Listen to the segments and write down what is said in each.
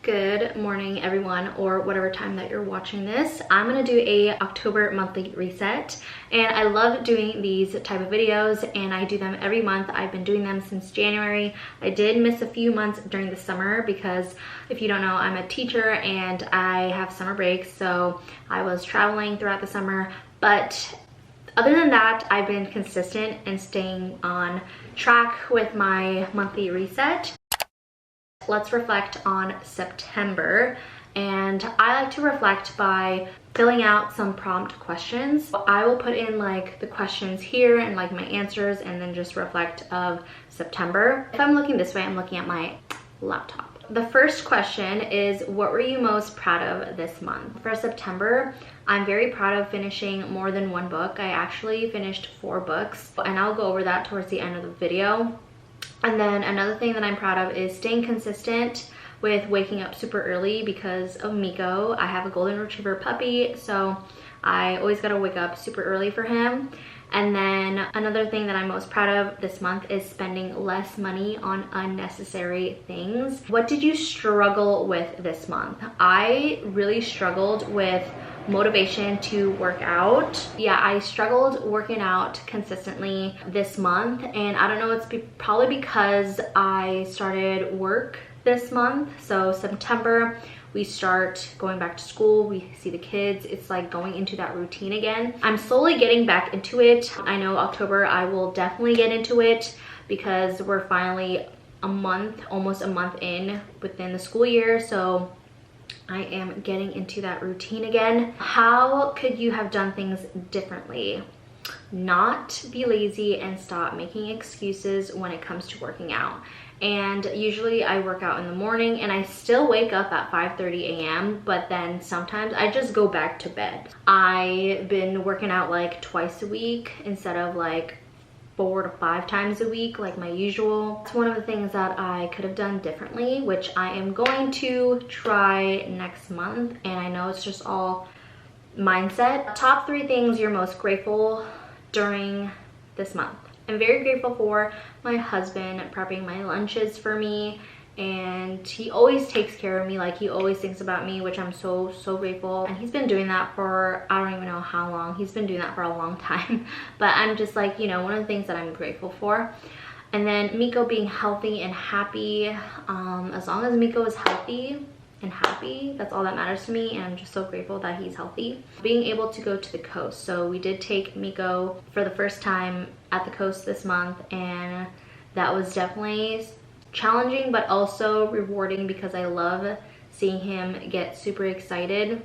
Good morning, everyone, or whatever time that you're watching this. I'm gonna do a October monthly reset, and I love doing these type of videos, and I do them every month. I've been doing them since January. I did miss a few months during the summer because if you don't know, I'm a teacher and I have summer breaks, so I was traveling throughout the summer. But other than that, I've been consistent and staying on track with my monthly reset. Let's reflect on September, and I like to reflect by filling out some prompt questions. I will put in like the questions here and like my answers, and then just reflect of September. If I'm looking this way, I'm looking at my laptop. The first question is, what were you most proud of this month? For September, I'm very proud of finishing more than one book. I actually finished 4 books, and I'll go over that towards the end of the video. And then another thing that I'm proud of is staying consistent with waking up super early because of Miko. I have a golden retriever puppy, so I always gotta wake up super early for him. And then another thing that I'm most proud of this month is spending less money on unnecessary things. What did you struggle with this month? I really struggled with motivation to work out. Yeah, I struggled working out consistently this month, and I don't know, it's probably because I started work this month. So September, we start going back to school, we see the kids, it's like going into that routine again. I'm slowly getting back into it. I know October I will definitely get into it because we're finally a month, almost a month in within the school year, so I am getting into that routine again. How could you have done things differently? Not be lazy and stop making excuses when it comes to working out. And usually I work out in the morning and I still wake up at 5:30 a.m. but then sometimes I just go back to bed. I've been working out like twice a week instead of like 4 to 5 times a week like my usual. It's one of the things that I could have done differently, which I am going to try next month, and I know it's just all mindset. Top 3 things you're most grateful during this month. I'm very grateful for my husband prepping my lunches for me, and he always takes care of me. Like, he always thinks about me, which I'm so grateful. And he's been doing that for, I don't even know how long. He's been doing that for a long time. But I'm just like, you know, one of the things that I'm grateful for. And then Miko being healthy and happy. As long as Miko is healthy and happy, that's all that matters to me, and I'm just so grateful that he's healthy. Being able to go to the coast. So we did take Miko for the first time at the coast this month, and that was definitely challenging but also rewarding because I love seeing him get super excited,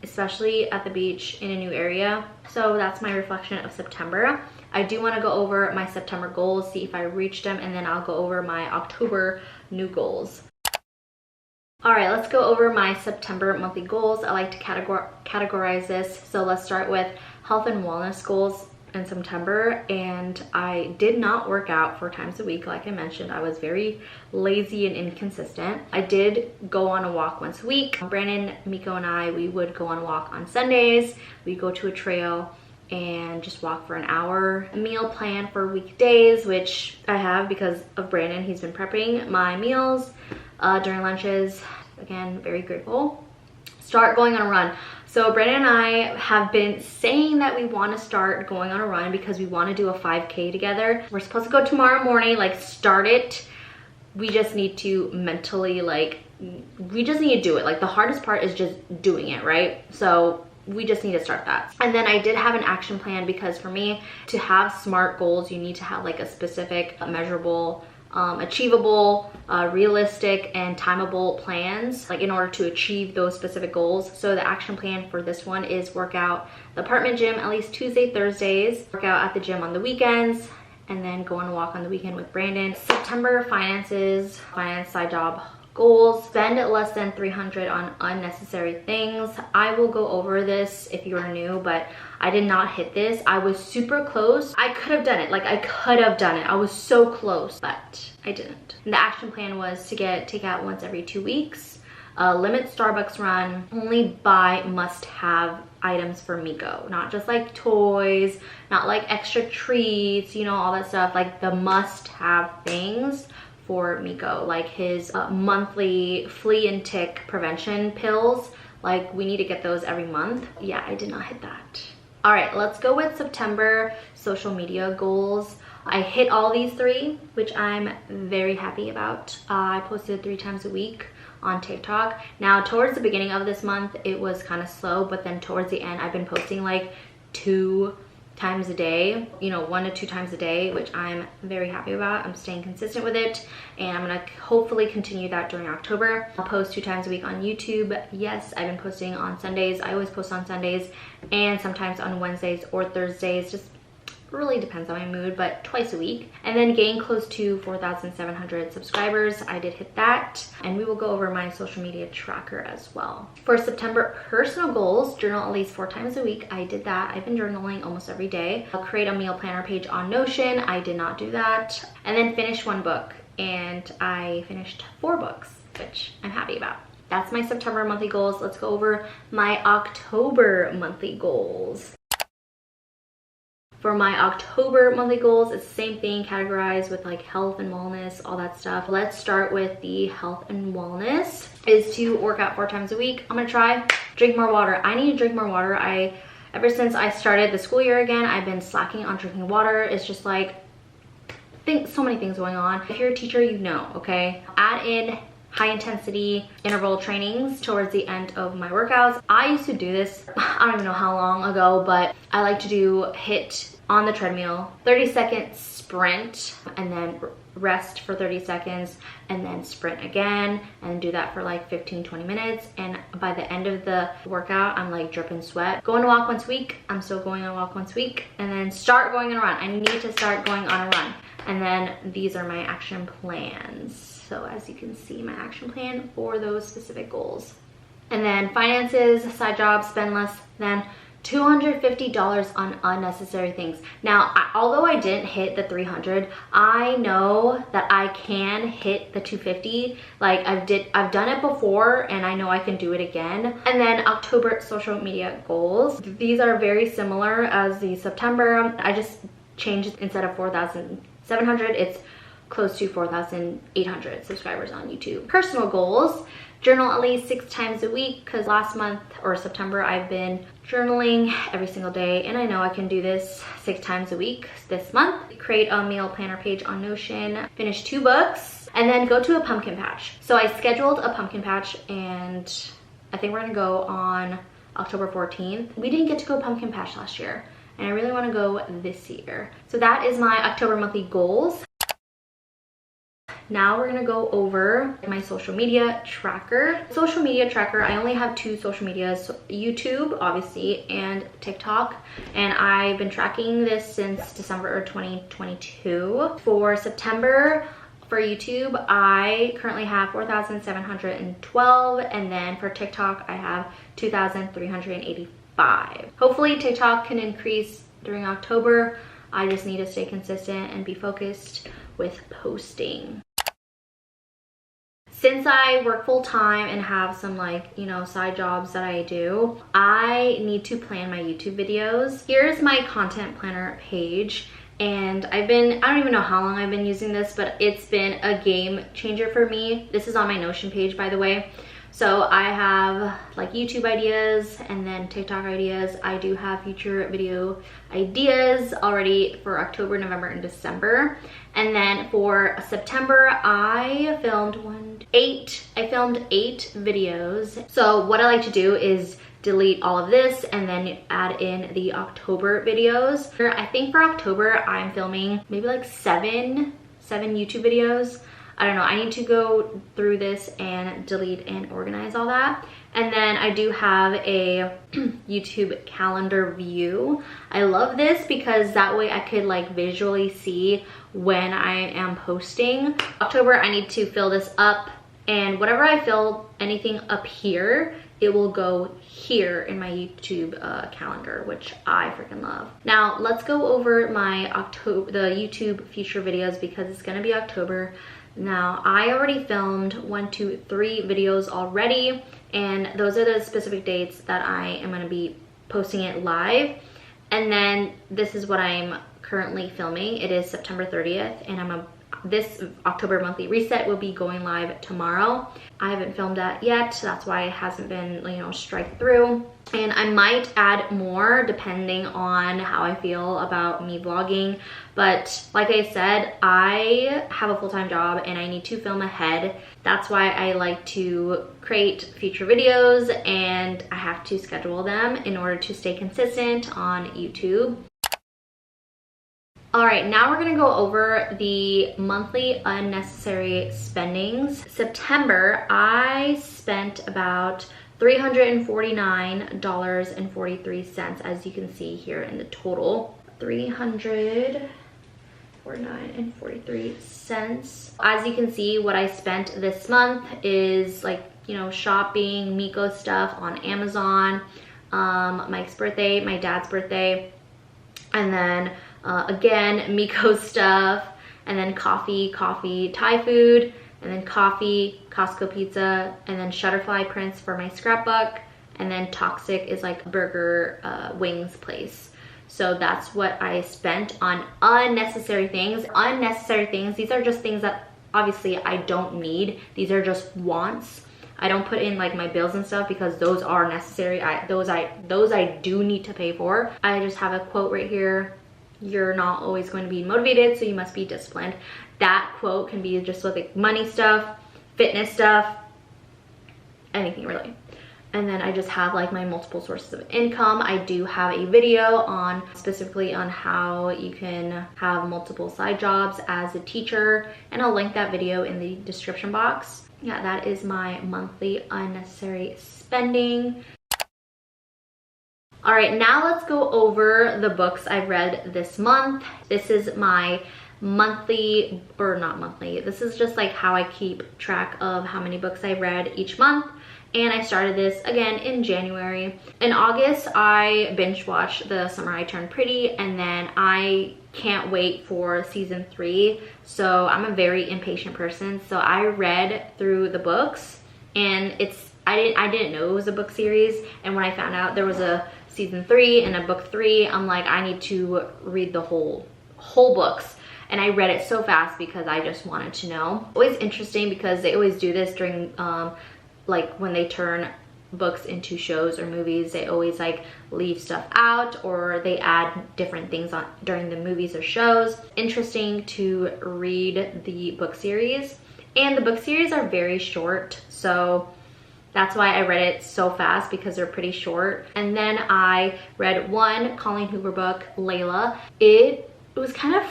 especially at the beach in a new area. So that's my reflection of September. I do want to go over my September goals, see if I reached them, and then I'll go over my October new goals. All right, let's go over my September monthly goals. I like to categorize this. So let's start with health and wellness goals in September. And I did not work out 4 times a week. Like I mentioned, I was very lazy and inconsistent. I did go on a walk once a week. Brandon, Miko, and I, we would go on a walk on Sundays. We go to a trail and just walk for an hour. A meal plan for weekdays, which I have because of Brandon. He's been prepping my meals during lunches. Again, very grateful. Start going on a run. So Brandon and I have been saying that we want to start going on a run because we want to do a 5K together. We're supposed to go tomorrow morning, like start it. We just need to mentally, like, we just need to do it. Like, the hardest part is just doing it, right? So we just need to start that. And then I did have an action plan because for me to have SMART goals, you need to have like a specific, measurable, achievable, realistic, and timeable plans, like in order to achieve those specific goals. So the action plan for this one is work out the apartment gym at least Tuesday, Thursdays, work out at the gym on the weekends, and then go on a walk on the weekend with Brandon. September finances, finance, side job goals. Spend less than $300 on unnecessary things. I will go over this if you are new, but I did not hit this. I was super close. I could have done it. Like, I could have done it. I was so close, but I didn't. And the action plan was to get takeout once every 2 weeks, limit Starbucks run, only buy must-have items for Miko, not just like toys, not like extra treats, you know, all that stuff, like the must-have things for Miko, like his monthly flea and tick prevention pills. Like, we need to get those every month. Yeah, I did not hit that. All right, let's go with September social media goals. I hit all these 3, which I'm very happy about. I posted 3 times a week on TikTok. Now, towards the beginning of this month, it was kind of slow, but then towards the end, I've been posting like 2 times a day, you know, 1 to 2 times a day, which I'm very happy about. I'm staying consistent with it, and I'm gonna hopefully continue that during October. I'll post 2 times a week on YouTube. Yes, I've been posting on Sundays. I always post on Sundays, and sometimes on Wednesdays or Thursdays. Just really depends on my mood, but twice a week. And then gain close to 4,700 subscribers. I did hit that, and we will go over my social media tracker as well. For September personal goals, journal at least 4 times a week. I did that. I've been journaling almost every day. I'll create a meal planner page on Notion. I did not do that. And then finish 1 book, and I finished 4 books, which I'm happy about. That's my September monthly goals. Let's go over my October monthly goals. For my October monthly goals, it's the same thing, categorized with like health and wellness, all that stuff. Let's start with the health and wellness, is to work out 4 times a week. I'm gonna try. Drink more water. I need to drink more water. Ever since I started the school year again, I've been slacking on drinking water. It's just like, so many things going on. If you're a teacher, you know, okay? Add in high intensity interval trainings towards the end of my workouts. I used to do this, I don't even know how long ago, but I like to do HIIT on the treadmill, 30-second sprint, and then rest for 30 seconds, and then sprint again, and do that for like 15-20 minutes. And by the end of the workout, I'm like dripping sweat. Going to walk once a week. I'm still going on a walk once a week, and then start going on a run. I need to start going on a run. And then these are my action plans. So as you can see, my action plan for those specific goals. And then finances, side jobs, spend less than $250 on unnecessary things. Now, although I didn't hit the 300, I know that I can hit the 250. Like, I've done it before, and I know I can do it again. And then October social media goals. These are very similar as the September. I just changed, instead of 4,700, it's close to 4,800 subscribers on YouTube. Personal goals, journal at least 6 times a week, because last month or September I've been journaling every single day, and I know I can do this 6 times a week this month. Create a meal planner page on Notion, finish 2 books, and then go to a pumpkin patch. So I scheduled a pumpkin patch, and I think we're gonna go on October 14th. We didn't get to go pumpkin patch last year, and I really want to go this year. So that is my October monthly goals. Now we're gonna go over my social media tracker. Social media tracker, I only have 2 social medias, YouTube obviously and TikTok, and I've been tracking this since December of 2022. For September, for YouTube, I currently have 4,712, and then for TikTok, I have 2,385. Hopefully TikTok can increase during October. I just need to stay consistent and be focused with posting. Since I work full-time and have some, like, you know, side jobs that I do, I need to plan my YouTube videos. Here's my content planner page, and I don't even know how long I've been using this, but it's been a game changer for me. This is on my Notion page, by the way. So I have like YouTube ideas and then TikTok ideas. I do have future video ideas already for October, November, and December. And then for September, I filmed 8 videos. So what I like to do is delete all of this and then add in the October videos. I think for October, I'm filming maybe like 7 YouTube videos. I don't know, I need to go through this and delete and organize all that. And then I do have a YouTube calendar view. I love this because that way I could like visually see when I am posting. October, I need to fill this up, and whatever I fill anything up here, it will go here in my YouTube calendar, which I freaking love. Now let's go over my the YouTube future videos because it's gonna be October. Now, I already filmed 1, 2, 3 videos already, and those are the specific dates that I am going to be posting it live. And then this is what I'm currently filming. It is September 30th, and this October monthly reset will be going live tomorrow. I haven't filmed that yet, so that's why it hasn't been, you know, strike through. And I might add more depending on how I feel about me vlogging. But like I said, I have a full-time job and I need to film ahead. That's why I like to create future videos, and I have to schedule them in order to stay consistent on YouTube. All right, now we're gonna go over the monthly unnecessary spendings. September, I spent about $349.43, as you can see here in the total. $349.43. As you can see, what I spent this month is, like, you know, shopping, Miko stuff on Amazon, Mike's birthday, my dad's birthday, and then again, Miko stuff, and then coffee, Thai food, and then coffee, Costco pizza, and then Shutterfly prints for my scrapbook, and then Toxic is like a burger wings place. So that's what I spent on unnecessary things. Unnecessary things, these are just things that obviously I don't need. These are just wants. I don't put in like my bills and stuff because those are necessary. Those I do need to pay for. I just have a quote right here. You're not always going to be motivated, so you must be disciplined. That quote can be just with like money stuff, fitness stuff, anything really. And then I just have like my multiple sources of income. I do have a video on specifically on how you can have multiple side jobs as a teacher, and I'll link that video in the description box. Yeah, that is my monthly unnecessary spending. All right, now let's go over the books I've read this month. This is my monthly, or not monthly, this is just like how I keep track of how many books I read each month. And I started this again in January. In August, I binge watched The Summer I Turned Pretty, and then I can't wait for season 3. So I'm a very impatient person. So I read through the books, and I didn't know it was a book series. And when I found out there was a season 3 and a book 3, I'm like, I need to read the whole books. And I read it so fast because I just wanted to know. Always interesting because they always do this during like when they turn books into shows or movies. They always like leave stuff out, or they add different things on during the movies or shows. Interesting to read the book series, and the book series are very short, so that's why I read it so fast, because they're pretty short. And then I read one Colleen Hoover book, Layla. It was kind of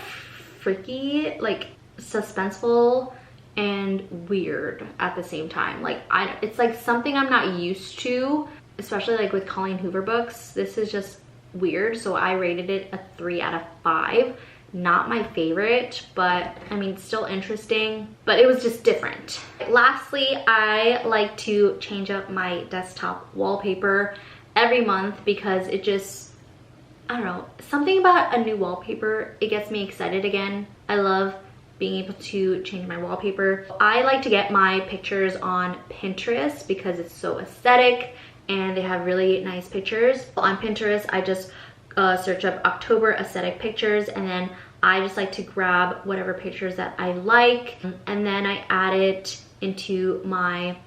freaky, like suspenseful and weird at the same time. Like it's like something I'm not used to, especially like with Colleen Hoover books. This is just weird, so I rated it a 3 out of 5. Not my favorite, but I mean, still interesting, but it was just different. Lastly, I like to change up my desktop wallpaper every month because it just, I don't know, something about a new wallpaper, it gets me excited again. I love being able to change my wallpaper. I like to get my pictures on Pinterest because it's so aesthetic and they have really nice pictures. On Pinterest, I just search up October aesthetic pictures, and then I just like to grab whatever pictures that I like, and then I add it into my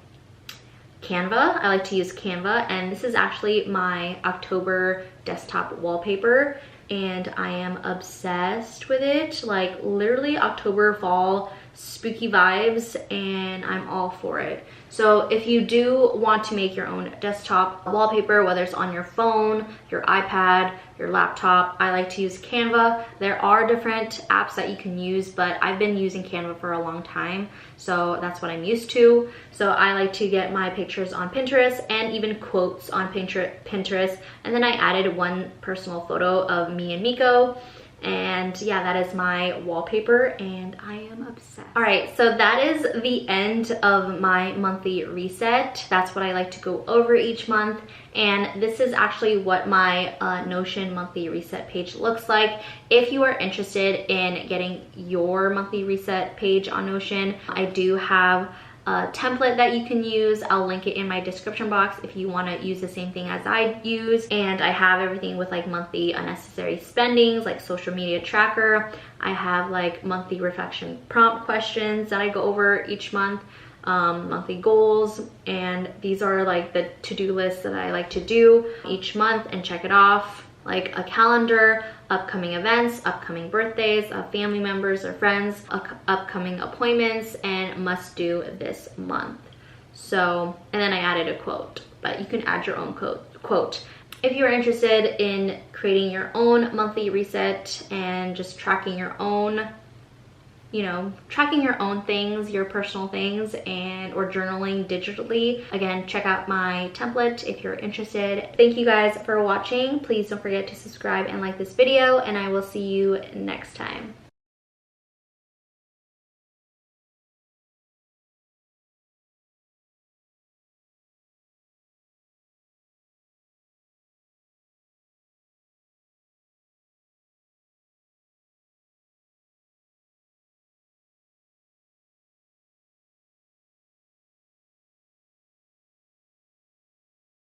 Canva. I like to use Canva, and this is actually my October desktop wallpaper, and I am obsessed with it. Like literally October, fall, spooky vibes, and I'm all for it. So if you do want to make your own desktop wallpaper, whether it's on your phone, your iPad, your laptop, I like to use Canva. There are different apps that you can use, but I've been using Canva for a long time, so that's what I'm used to. So I like to get my pictures on Pinterest and even quotes on Pinterest, and then I added one personal photo of me and Miko. And yeah, that is my wallpaper, and I am obsessed. All right, so that is the end of my monthly reset. That's what I like to go over each month. And this is actually what my Notion monthly reset page looks like. If you are interested in getting your monthly reset page on Notion, I do have a template that you can use. I'll link it in my description box if you want to use the same thing as I use. And I have everything with like monthly unnecessary spendings, like social media tracker. I have like monthly reflection prompt questions that I go over each month, monthly goals, and these are like the to-do lists that I like to do each month and check it off, like a calendar, upcoming events, upcoming birthdays of family members or friends, upcoming appointments, and must do this month. So, and then I added a quote, but you can add your own quote. If you're interested in creating your own monthly reset and just tracking your own, you know, tracking your own things, your personal things, and or journaling digitally, again, check out my template if you're interested. Thank you guys for watching. Please don't forget to subscribe and like this video, and I will see you next time.